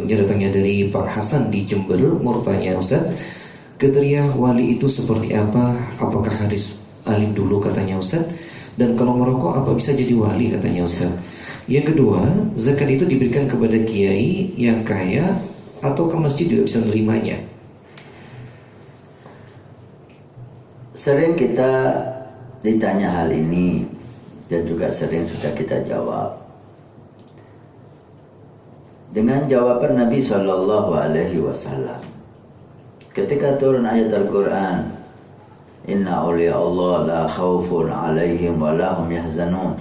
berikutnya datangnya dari Pak Hasan di Jember. Mau tanya Ustaz, kriteria wali itu seperti apa? Apakah harus alim dulu katanya Ustaz? Dan kalau merokok apa bisa jadi wali katanya Ustaz? Yang kedua, zakat itu diberikan kepada kiai yang kaya atau ke masjid juga bisa menerimanya? Sering kita ditanya hal ini dan juga sering sudah kita jawab dengan jawaban Nabi SAW ketika turun ayat Al-Quran, Inna awliya Allah la khawfun alaihim wa lahum yahzanun.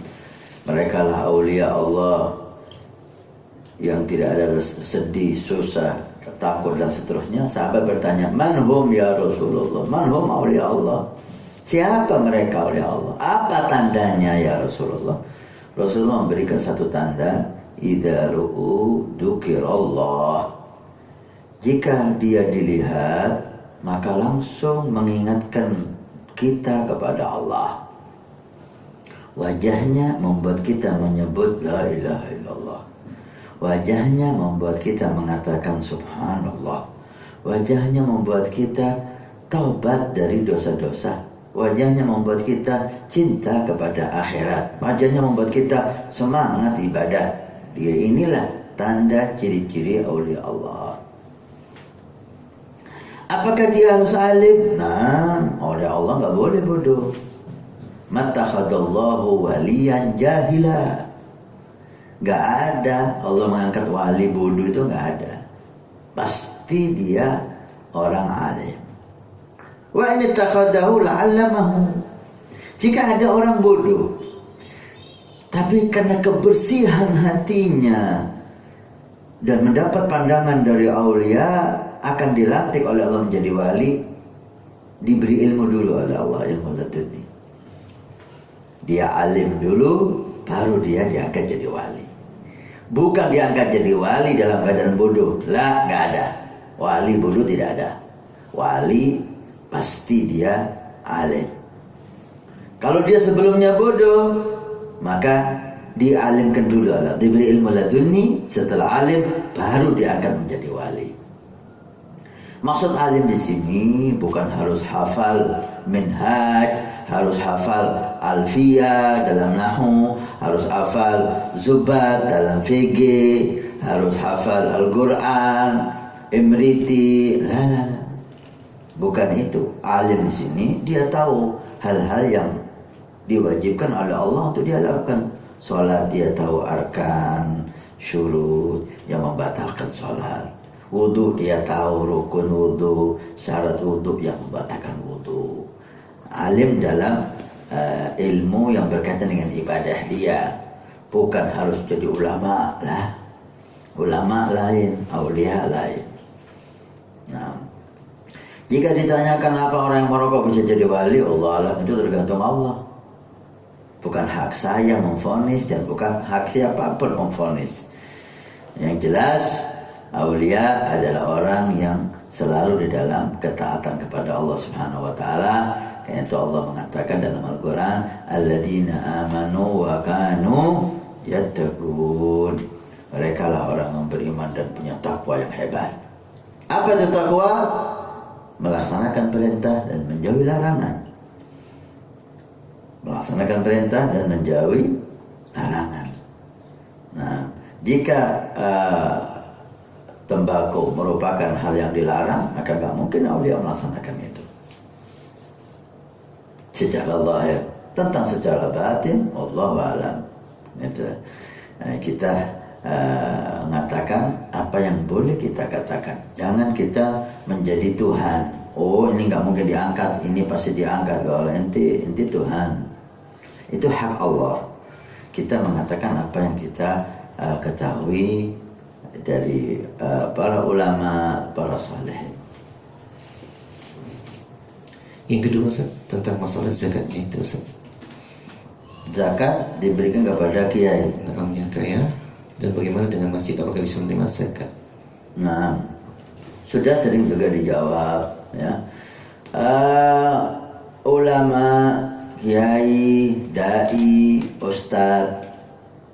Mereka lah awliya Allah yang tidak ada sedih, susah, takut dan seterusnya. Sahabat bertanya, manhum ya Rasulullah, manhum awliya Allah, siapa mereka awliya Allah, apa tandanya ya Rasulullah? Rasulullah memberikan satu tanda, idza ru'u dzukirallah, jika dia dilihat maka langsung mengingatkan kita kepada Allah. Wajahnya membuat kita menyebut la ilaha illallah. Wajahnya membuat kita mengatakan subhanallah. Wajahnya membuat kita taubat dari dosa-dosa. Wajahnya membuat kita cinta kepada akhirat. Wajahnya membuat kita semangat ibadah. Dia inilah tanda ciri-ciri aulia Allah. Apakah dia harus alim? Nah, oleh Allah nggak boleh bodoh. Mattakhadallahu waliyan jahila. Nggak ada Allah mengangkat wali bodoh, itu nggak ada. Pasti dia orang alim. Wa in takhadahu la'allamahu. Jika ada orang bodoh tapi karena kebersihan hatinya dan mendapat pandangan dari aulia, akan dilatih oleh Allah menjadi wali, diberi ilmu dulu oleh Allah, ilmu laduni. Dia alim dulu, baru dia diangkat jadi wali. Bukan diangkat jadi wali dalam keadaan bodoh. Lah, nggak ada. Wali bodoh tidak ada. Wali pasti dia alim. Kalau dia sebelumnya bodoh, maka dialimkan dulu Allah, diberi ilmu laduni. Setelah alim, baru diangkat menjadi wali. Maksud alim di sini bukan harus hafal minhaj, harus hafal alfiyah dalam nahwu, harus hafal zubat dalam fikih, harus hafal Al-Quran, imriti. La. Bukan itu. Alim di sini dia tahu hal-hal yang diwajibkan oleh Allah untuk dia lakukan. Salat dia tahu arkan, syurut yang membatalkan salat. Wudu dia tahu rukun wudu, syarat wudu yang membatalkan wudu. Alim dalam ilmu yang berkaitan dengan ibadah dia. Bukan harus jadi ulama lah. Ulama lain, aulia lain. Nah, jika ditanyakan apa orang yang merokok bisa jadi wali, Allah alam, itu tergantung Allah. Bukan hak saya memvonis dan bukan hak siapapun memvonis. Yang jelas aulia adalah orang yang selalu di dalam ketaatan kepada Allah Subhanahu wa taala. Karena itu Allah mengatakan dalam Al-Qur'an, alladzina amanu wa kanu yattaqun. Mereka lah orang yang beriman dan punya takwa yang hebat. Apa itu takwa? Melaksanakan perintah dan menjauhi larangan. Melaksanakan perintah dan menjauhi larangan. Nah, jika tembakau merupakan hal yang dilarang, maka gak mungkin aulia melaksanakan itu. Secara lahir, tentang secara batin, Allahu a'lam. Kita mengatakan apa yang boleh kita katakan. Jangan kita menjadi Tuhan. Oh, ini gak mungkin diangkat, ini pasti diangkat. Kalau ente Tuhan. Itu hak Allah. Kita mengatakan apa yang kita ketahui dari para ulama, para salihin. Yang kedua Ustaz, tentang masalah zakatnya itu Ustaz. Zakat diberikan kepada kiai. Yang kaya. Dan bagaimana dengan masjid, apakah bisa menerima zakat? Nah, sudah sering juga dijawab ya. Ulama, kiai, dai, ustadz,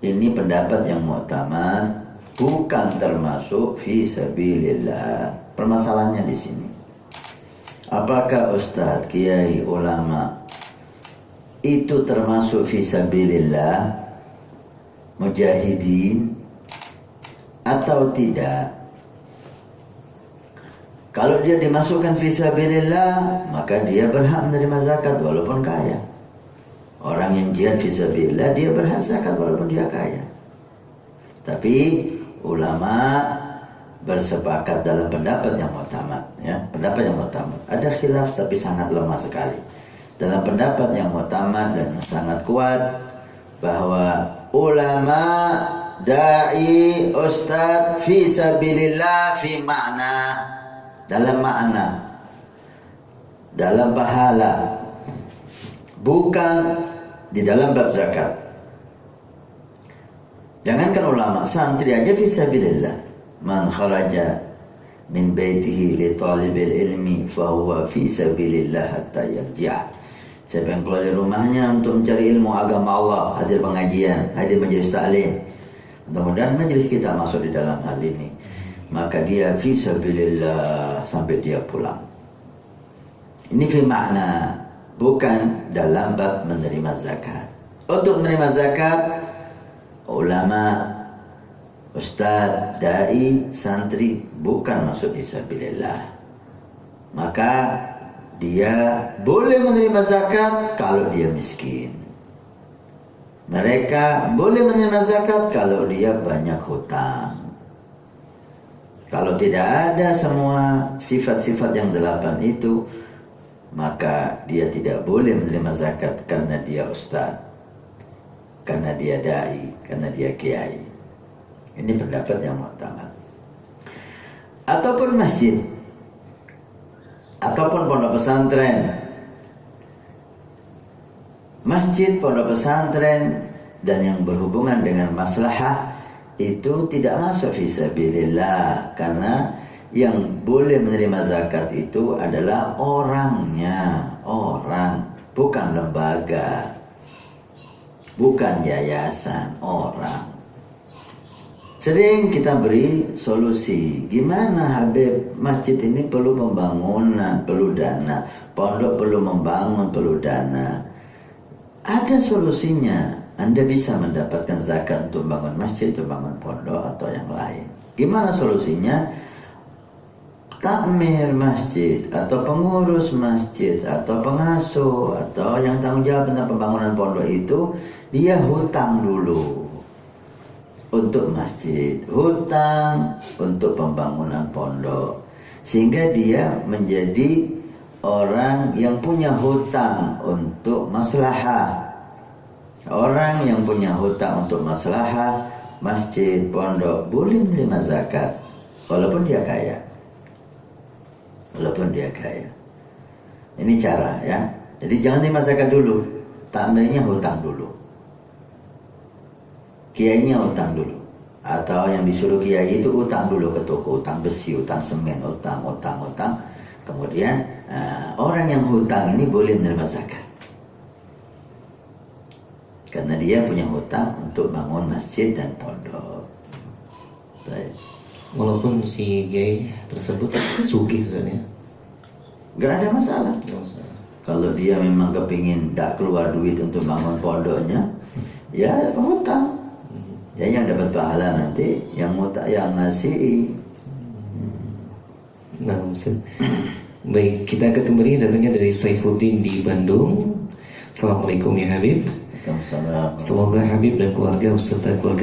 ini pendapat yang mu'tamad bukan termasuk fi sabilillah. Permasalahannya di sini. Apakah ustadz, kiai, ulama itu termasuk fi sabilillah, mujahidin atau tidak? Kalau dia dimasukkan fi sabilillah, maka dia berhak menerima zakat walaupun kaya. Orang yang jihad fi sabilillah dia berhak zakat walaupun dia kaya. Tapi ulama bersepakat dalam pendapat yang mutamad, ya, pendapat yang mutamad. Ada khilaf tapi sangat lemah sekali. Dalam pendapat yang mutamad dan yang sangat kuat bahwa ulama, dai, ustadz fi sabilillah fi makna, dalam makna, dalam pahala, bukan di dalam bab zakat. Jangankan ulama, santri aja fi sabilillah. Man kharaja min baitihi li talibil ilmi fahuwa fi sabilillah hatta yarji'a. Siapa yang keluar dari rumahnya untuk mencari ilmu agama Allah, hadir pengajian, hadir majelis ta'lim, mudah-mudahan majelis kita masuk di dalam hal ini, maka dia fi sabilillah sampai dia pulang. Ini fi makna, bukan dalam bab menerima zakat. Untuk menerima zakat, ulama, ustadz, dai, santri bukan masuk fisabilillah. Maka dia boleh menerima zakat kalau dia miskin. Mereka boleh menerima zakat kalau dia banyak hutang. Kalau tidak ada semua sifat-sifat yang 8 itu, maka dia tidak boleh menerima zakat karena dia ustadz, karena dia dai, karena dia kiai. Ini pendapat yang mutamad. Ataupun masjid, ataupun pondok pesantren. Masjid, pondok pesantren dan yang berhubungan dengan maslahah itu tidak masuk fisabilillah, karena yang boleh menerima zakat itu adalah orangnya, orang, bukan lembaga, bukan yayasan, orang. Sering kita beri solusi, gimana Habib, masjid ini perlu pembangunan, perlu dana, pondok perlu membangun, perlu dana. Ada solusinya. Anda bisa mendapatkan zakat untuk bangun masjid, untuk bangun pondok atau yang lain. Gimana solusinya? Takmir masjid atau pengurus masjid atau pengasuh atau yang tanggung jawab tentang pembangunan pondok itu, dia hutang dulu untuk masjid, hutang untuk pembangunan pondok, sehingga dia menjadi orang yang punya hutang untuk maslahah. Orang yang punya hutang untuk maslahah masjid, pondok boleh menerima zakat walaupun dia kaya. Walaupun dia kaya. Ini cara, ya. Jadi jangan terima zakat dulu, takmirnya hutang dulu, kiainya utang dulu, atau yang disuruh kiai itu utang dulu ke toko, utang besi, utang semen, utang. Kemudian orang yang hutang ini boleh menerima zakat karena dia punya hutang untuk bangun masjid dan pondok. Walaupun si kiai tersebut sugih misalnya, nggak ada masalah. nggak masalah. Kalau dia memang kepingin tak keluar duit untuk bangun pondoknya, ya hutang. Ya yang dapat pahala nanti yang ngasih. Nah, Ustaz. Baik, kita akan kembali, datangnya dari Saifuddin di Bandung. Assalamualaikum ya Habib. Waalaikumsalam. Semoga Habib dan keluarga beserta keluarga